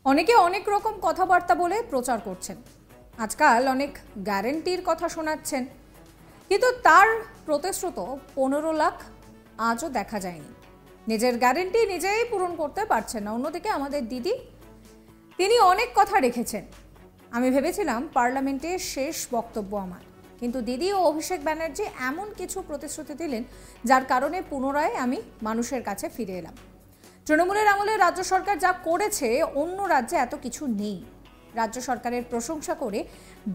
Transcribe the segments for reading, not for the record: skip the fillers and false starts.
অনেকে অনেক রকম কথাবার্তা বলে প্রচার করছেন। আজকাল অনেক গ্যারান্টির কথা শোনাচ্ছেন, কিন্তু তার প্রতিশ্রুত 15 লাখ আজও দেখা যায়নি। নিজের গ্যারান্টি নিজেই পূরণ করতে পারছেন না। অন্যদিকে আমাদের দিদি, তিনি অনেক কথা রেখেছেন। আমি ভেবেছিলাম পার্লামেন্টে শেষ বক্তব্য আমার, কিন্তু দিদি ও অভিষেক ব্যানার্জি এমন কিছু প্রতিশ্রুতি দিলেন যার কারণে পুনরায় আমি মানুষের কাছে ফিরে এলাম। তৃণমূলের আমলে রাজ্য সরকার যা করেছে অন্য রাজ্যে এত কিছু নেই। রাজ্য সরকারের প্রশংসা করে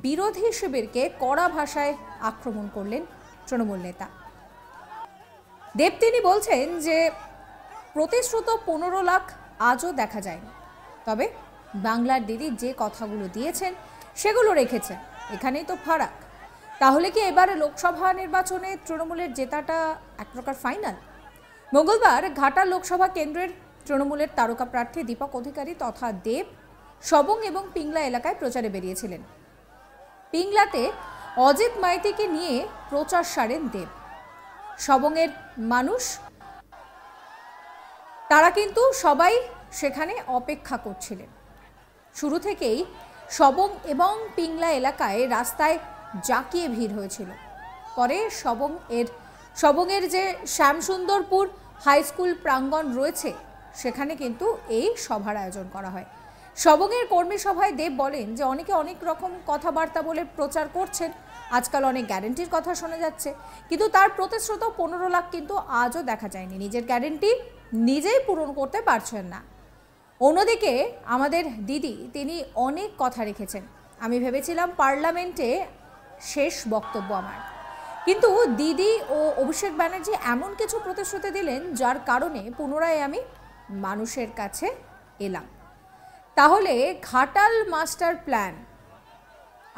বিরোধী শিবিরকে কড়া ভাষায় আক্রমণ করলেন তৃণমূল নেতা দেব। তিনি বলছেন যে প্রতিশ্রুত 15 লাখ আজও দেখা যায়নি, তবে বাংলার দিদি যে কথাগুলো দিয়েছেন সেগুলো রেখেছেন। এখানেই তো ফারাক। তাহলে কি এবারে লোকসভা নির্বাচনে তৃণমূলের জেতাটা এক প্রকার ফাইনাল? মঙ্গলবার ঘাটাল লোকসভা কেন্দ্রের তৃণমূলের তারকা প্রার্থী দীপক অধিকারী তথা দেব সবং এবং পিংলা এলাকায় প্রচারে বেরিয়েছিলেন। পিংলাতে অজিত মাইতিকে নিয়ে প্রচার সারেন দেব। সবংয়ের মানুষ তারা কিন্তু সবাই সেখানে অপেক্ষা করছিলেন। শুরু থেকেই সবং এবং পিংলা এলাকায় রাস্তায় জাঁকিয়ে ভিড় হয়েছিল। পরে সবংয়ের যে শ্যামসুন্দরপুর হাই স্কুল প্রাঙ্গণ রয়েছে সেখানে কিন্তু এই সভার আয়োজন করা হয়। সবংয়ের কর্মী সভায় দেব বলেন যে অনেকে অনেক রকম কথাবার্তা বলে প্রচার করছেন, আজকাল অনেক গ্যারেন্টির কথা শোনা যাচ্ছে, কিন্তু তার প্রতিশ্রুত 15 লাখ কিন্তু আজও দেখা যায়নি। নিজের গ্যারেন্টি নিজেই পূরণ করতে পারছেন না। অন্যদিকে আমাদের দিদি, তিনি অনেক কথা রেখেছেন। আমি ভেবেছিলাম পার্লামেন্টে শেষ বক্তব্য আমার, কিন্তু দিদি ও অভিষেক ব্যানার্জি এমন কিছু প্রতিশ্রুতি দিলেন যার কারণে পুনরায় আমি মানুষের কাছে এলাম। তাহলে ঘাটাল মাস্টার প্ল্যান,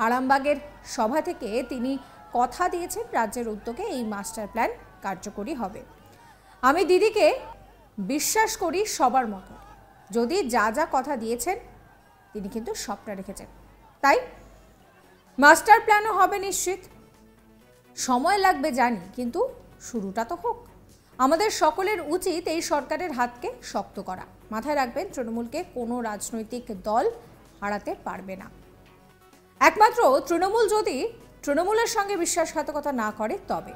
আরামবাগের সভা থেকে তিনি কথা দিয়েছেন রাজ্যের উদ্যোগে এই মাস্টার প্ল্যান কার্যকরী হবে। আমি দিদিকে বিশ্বাস করি সবার মতো, যদি যা যা কথা দিয়েছেন তিনি কিন্তু সবটা রেখেছেন। তাই মাস্টার প্ল্যানও হবে নিশ্চিত। সময় লাগবে জানি, কিন্তু শুরুটা তো হোক। আমাদের সকলের উচিত এই সরকারের হাতকে শক্ত করা। মাথায় রাখবেন, তৃণমূলকে কোনো রাজনৈতিক দল হারাতে পারবে না। একমাত্র তৃণমূল যদি তৃণমূলের সঙ্গে বিশ্বাসঘাতকতা না করে, তবে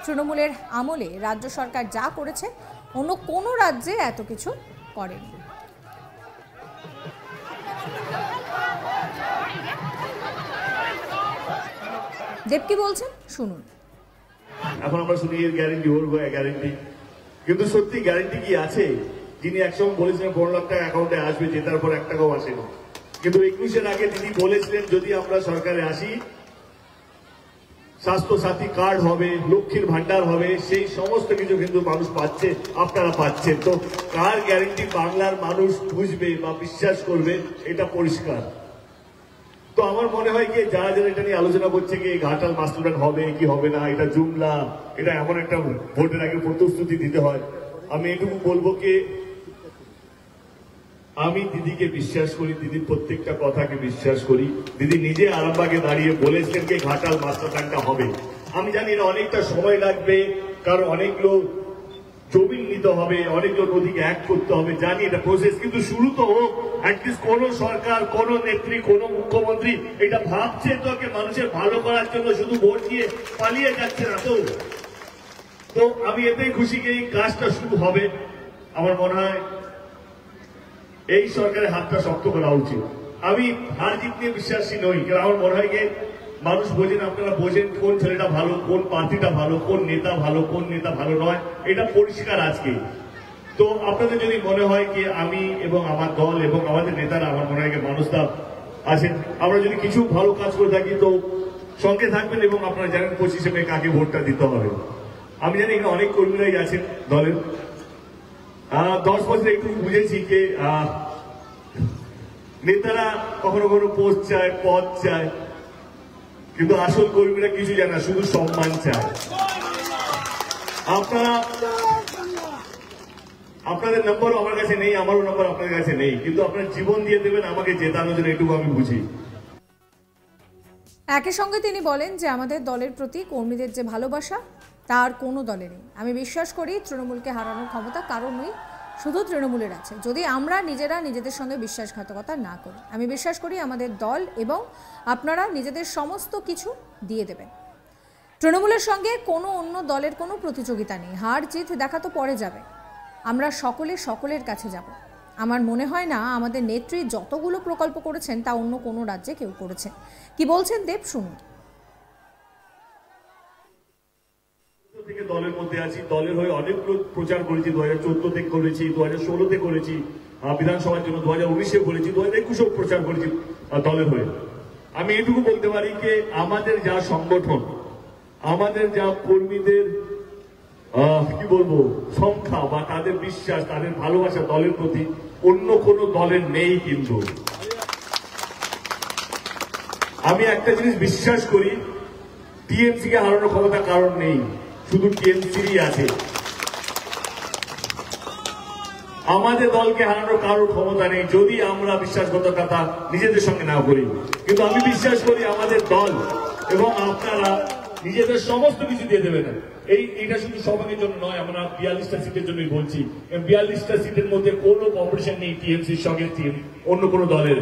তৃণমূলের আমলে রাজ্য সরকার যা করেছে অন্য কোনো রাজ্যে এত কিছু করেনি। দেব কি বলছেন শুনুন। এখন আমরা শুনি এর গ্যারেন্টি, ওর গ্যারেন্টি, কিন্তু সত্যি গ্যারেন্টি কি আছে? যিনি একসময় বলেছিলেন 15 লাখ টাকা অ্যাকাউন্টে আসবে, জেতার পর 1 টাকাও আসেনি। কিন্তু 21-এর আগে তিনি বলেছিলেন যদি আমরা সরকারে আসি স্বাস্থ্য সাথী কার্ড হবে, লক্ষ্মীর ভান্ডার হবে, সেই সমস্ত কিছু কিন্তু মানুষ পাচ্ছে, আপনারা পাচ্ছেন। তো কার গ্যারেন্টি বাংলার মানুষ বুঝবে বা বিশ্বাস করবে, এটা পরিষ্কার। তো আমার মনে হয় কি যারা যারা এটা নিয়ে আলোচনা করছে কি ঘাটাল মাস্টার প্ল্যান হবে কি হবে না, এটা জুমলা, এটা এমন একটা ভোটের আগে প্রতিশ্রুতি দিতে হয়। আমি এটুকু বলবো কি আমি দিদিকে বিশ্বাস করি, দিদির প্রত্যেকটা কথাকে বিশ্বাস করি। দিদি নিজে আরামবাগে দাঁড়িয়ে বলেছিলেন কি ঘাটাল মাস্টার প্ল্যানটা হবে। আমি জানি এটা অনেকটা সময় লাগবে, কারণ অনেক লোক জমি নিতে হবে, অনেক লোক ওদিকে এক করতে হবে, জানি এটা প্রসেস, কিন্তু শুরু তো হোক। অ্যাটলিস্ট কোন সরকার, কোন নেত্রী, কোন মুখ্যমন্ত্রী এটা ভাবছে তোকে মানুষের ভালো করার জন্য, শুধু ভোট দিয়ে পালিয়ে যাচ্ছে না। তো আমি এতেই খুশি কি এই কাজটা শুরু হবে। আমার মনে হয় এই সরকারের হাতটা শক্ত করা উচিত। আমি হার জিত নিয়ে বিশ্বাসী নই, কারণ আমার মনে হয় কি মানুষ বোঝেন, আপনারা বোঝেন কোন ছেলেটা ভালো, কোন প্রার্থীটা ভালো, কোন নেতা ভালো, কোন নেতা ভালো নয়, এটা পরিষ্কার আজকে। তো আপনাদের যদি মনে হয় কি আমি এবং আমার দল এবং আমাদের নেতারা, আমার মনে হয় মানুষটা আছেন, আমরা যদি কিছু ভালো কাজ করে থাকি তো সঙ্গে থাকবেন এবং আপনারা জানেন 25 মে কাকে ভোটটা দিতে হবে। আমি জানি এখানে অনেক কর্মীরাই আছেন দলের। 10 বছর একটু বুঝেছি যে নেতারা কখনো কখনো পোস্ট চায়, পদ চায়, কিন্তু আসল কর্মীরা কিছু জানে না, শুধু সম্মান চায়। আপনাদের নম্বরও আমার কাছে নেই, আমারও নম্বর আপনাদের কাছে নেই, কিন্তু আপনার জীবন দিয়ে দেবেন আমাকে জেতানোর জন্য, এটুকু আমি বুঝি। একই সঙ্গে তিনি বলেন যে আমাদের দলের প্রতি কর্মীদের যে ভালোবাসা তার কোনো দলে নেই। আমি বিশ্বাস করি তৃণমূলকে হারানোর ক্ষমতা কারো নেই, শুধু তৃণমূলের আছে, যদি আমরা নিজেরা নিজেদের সঙ্গে বিশ্বাসঘাতকতা না করি। আমি বিশ্বাস করি আমাদের দল এবং আপনারা নিজেদের সমস্ত কিছু দিয়ে দেবেন। তৃণমূলের সঙ্গে কোনো অন্য দলের কোনো প্রতিযোগিতা নেই, হার জিত দেখা তো পরে যাবে, আমরা সকলের কাছে যাব। আমার মনে হয় না আমাদের নেত্রী যতগুলো প্রকল্প করেছেন তা অন্য কোনো রাজ্যে কেউ করেছেন। কি বলছেন দেব, শুনুন। থেকে দলের মধ্যে আছি, দলের হয়ে অনেকগুলো প্রচার করেছি, 2014 করেছি, 2016 করেছি, বিধানসভার জন্য 2019 করেছি, 2021 প্রচার করেছি দলের হয়ে। আমি এটুকু বলতে পারি যে আমাদের যা সংগঠন, আমাদের যা কর্মীদের কি বলবো সংখ্যা বা তাদের বিশ্বাস, তাদের ভালোবাসা দলের প্রতি অন্য কোনো দলের নেই। কিন্তু আমি একটা জিনিস বিশ্বাস করি, টিএমসি কে হারানোর ক্ষমতা কারণ নেই, শুধু টিএমসিরই আছে। আমাদের দলকে হারানোর কারোর ক্ষমতা নেই যদি আমরা বিশ্বাসঘাতকতা নিজেদের সঙ্গে না করি। কিন্তু আমি বিশ্বাস করি আমাদের দল এবং আপনারা নিজেদের সমস্ত কিছু দিয়ে দেবেন। এইটা শুধু সবাইয়ের জন্য নয়, আমরা 42টা সিটের জন্যই বলছি। 42টা সিটের মধ্যে কোনো কম্পিটিশন নেই টিএমসির সঙ্গে অন্য কোনো দলের।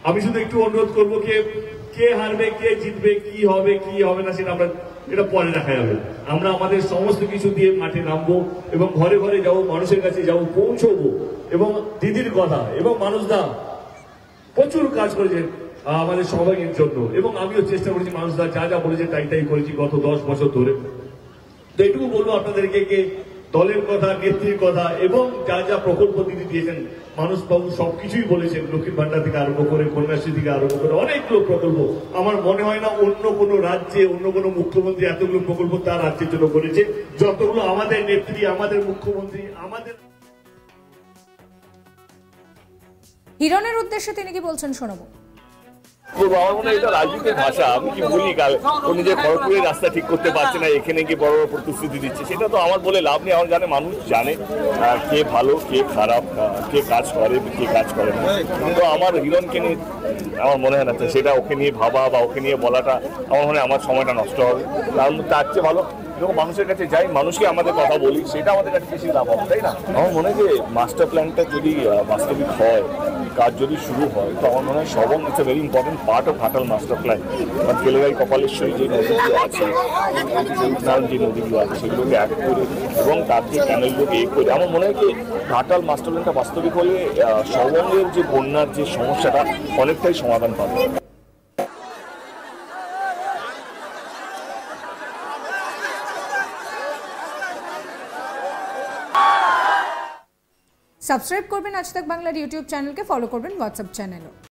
আমি শুধু একটু অনুরোধ করবো, কে হারবে, কে জিতবে, কি হবে না সেটা এটা পরে দেখা যাবে। আমরা আমাদের সমস্ত কিছু দিয়ে মাঠে নামবো এবং ঘরে ঘরে যাবো, মানুষের কাছে যাবো, পৌঁছবো। এবং দিদির কথা এবং মানুষদা প্রচুর কাজ করেছেন আমাদের সবাইয়ের জন্য, এবং আমিও চেষ্টা করেছি, মানুষদা যা বলেছে তাই করেছি গত 10 বছর ধরে। তো এটুকু বলবো আপনাদেরকে, দলের কথা, নেত্রীর কথা এবং যা প্রকল্প দিদি দিয়েছেন, মানুষবাবু সবকিছুই বলেছেন, লক্ষ্মীর ভান্ডার থেকে আরম্ভ করে, কন্যাশ্রী থেকে আরম্ভ করে অনেকগুলো প্রকল্প। আমার মনে হয় না অন্য কোনো রাজ্যে অন্য কোনো মুখ্যমন্ত্রী এতগুলো প্রকল্প তার রাজ্যের জন্য করেছে যতগুলো আমাদের নেত্রী, আমাদের মুখ্যমন্ত্রী, আমাদের। হিরণের উদ্দেশ্যে তিনি কি বলছেন শোনাবো। আমার মনে হয় এটা রাজনীতির ভাষা। আমি কি বলি, ও নিজের খড়গপুরের রাস্তা ঠিক করতে পারছে না, এখানে গিয়ে বড় বড় প্রতিশ্রুতি দিচ্ছে, সেটা তো আমার বলে লাভ নেই। আমার জানে, মানুষ জানে কে ভালো, কে খারাপ, কে কাজ করে, কে কাজ করে না। কিন্তু আমার হিরণকে নিয়ে আমার মনে হয় না সেটা ওকে নিয়ে ভাবা বা ওকে নিয়ে বলাটা আমার মনে হয় আমার সময়টা নষ্ট হবে। তার মধ্যে তার চেয়ে ভালো যখন মানুষের কাছে যাই, মানুষকে আমাদের কথা বলি, সেটা আমাদের কাছে বেশি লাভ হবে, তাই না? আমার মনে হয় যে মাস্টার প্ল্যানটা যদি বাস্তবিক হয়, কাজ যদি শুরু হয়, তো আমার মনে হয় Sabang it's a very important part of Ghatal master plan. কারণ কেলেগাই, কপালেশ্বরী যে নদীগুলো আছে, যে নদীগুলো আছে, সেগুলোকে এক করে এবং তার যে ক্যানেলগুলোকে করে, আমার মনে হয় কি ঘাটাল মাস্টার প্ল্যানটা বাস্তবিক হলে সবংয়ের যে বন্যার যে সমস্যাটা অনেকটাই সমাধান পাবে। সাবস্ক্রাইব করবেন আজ তাক বাংলার ইউটিউব চ্যানেলকে, ফলো করবেন হোয়াটসঅ্যাপ চ্যানেলও।